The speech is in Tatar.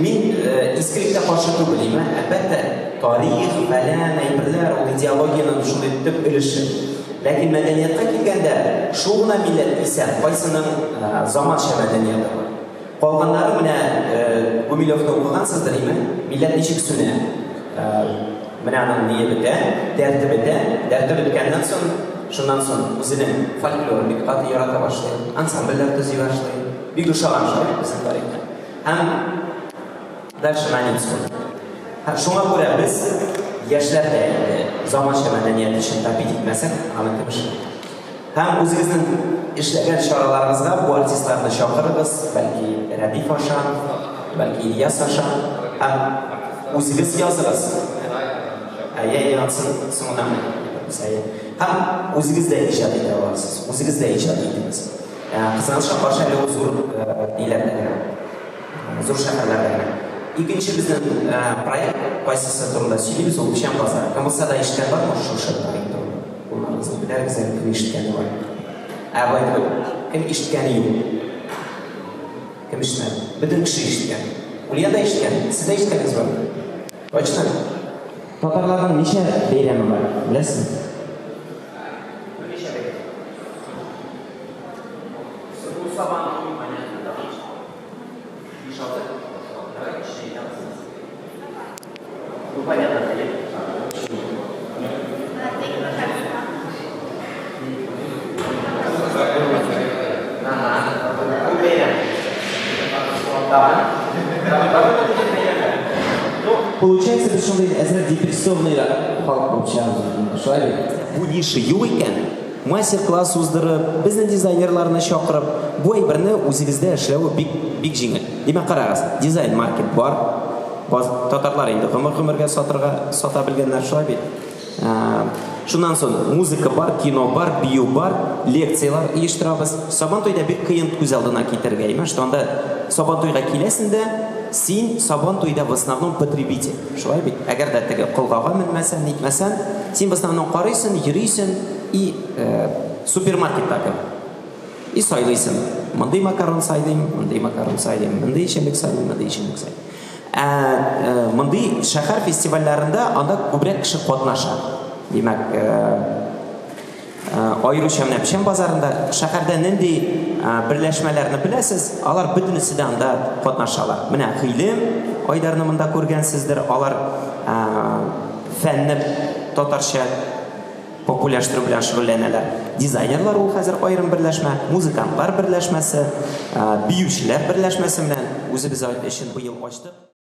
Мин искренне каршы түгел, әлбәттә, тарих, фәлән, әйберләр, ул идеологияны шундай итеп өлеше. Ләкин мәдәниятка килгәндә, шул гына милләт исә, кайсының заманча мәдәнияты бар. Калганнары менә Гумилевны укыгансыздыр, милләт ничек сүнә. Менә аның ние бетә, дәрте бетә, дәрте беткәннән соң, шуннан соң үзенең фольклор бик каты ярата башлый, ансамбльләр төзи башлый, бик ошаган шулай безнең тарихта. Һәм дальше мәнисен. Шуңа күрә без яшьләрдә заманча мәдәният өчен тапит итмәсәк, аны кем эшләр? Һәм үзегезнең эшләгән чараларыгызга бу артистларны чакырыгыз, бәлки Рәдиф Ашан, бәлки Ильяс Ашан, һәм үзегез языгыз. Яңасын соңынан һәм үзегез дә иҗат итә аласыз, үзегез дә иҗат итегез. Кызганычка каршы әле ул зур иләрдә, зур шәһәрләрдә. Икенче безнең проект кайсысы турында сөйлибез, ул Печән базары. Кымылса да ишеткән бармы шушы проектты? Уларыгызны беләгез, кем ишеткәне бар. Бай кем ишеткәне юк. Кем ишетмәде? Бөтен кеше ишеткән. Ул да ишеткән, сез дә ишеткәнегез бармы? Точно? Татарларның ничә бәйрәме бар, беләсезме? Получается, что он это депрессивный халк получается. Бу нише юк икән. Мастер-класс уздырып, безнең дизайнерларны чакырып, бу әйберне үзегездә эшләү бик җиңел. Димәк, карагыз, дизайн маркет бар. Татарлар инде гомер-гомергә сата белгәннәр шулай бит. Шуннан соң музыка бар, кино бар, бию бар, лекциялар оештырабыз. Сабантуйда бик кыен күз алдына китергә, что анда Сабантуйга киләсең дә, син Сабантуйда в основном потребитель. Шулай бит. Әгәр дә теге кылгага менмәсәң, нитмәсәң, син в основном карыйсың, йөрисең и супермаркетта кем. И сайлыйсың. Мондый макарон сайлыйм, мондый макарон сайлыйм, мондый эчемлек сайлыйм, мондый эчемлек сайлыйм. Мондый шәһәр фестивальләрендә анда күбрәк кеше катнаша. Димәк, аеруча менә Печән базарында шәһәрдә нинди берләшмәләрне беләсез, алар бөтенесе дә анда катнашалар. Менә Гыйлем Айдарны монда күргәнсездер, алар фәнне татарча популярлаштыру белән шөгыльләнәләр. Дизайнерлар ул хәзер аерым берләшмә, музыкантлар берләшмәсе, биючеләр берләшмәсе белән үзебез өчен быел ачтык.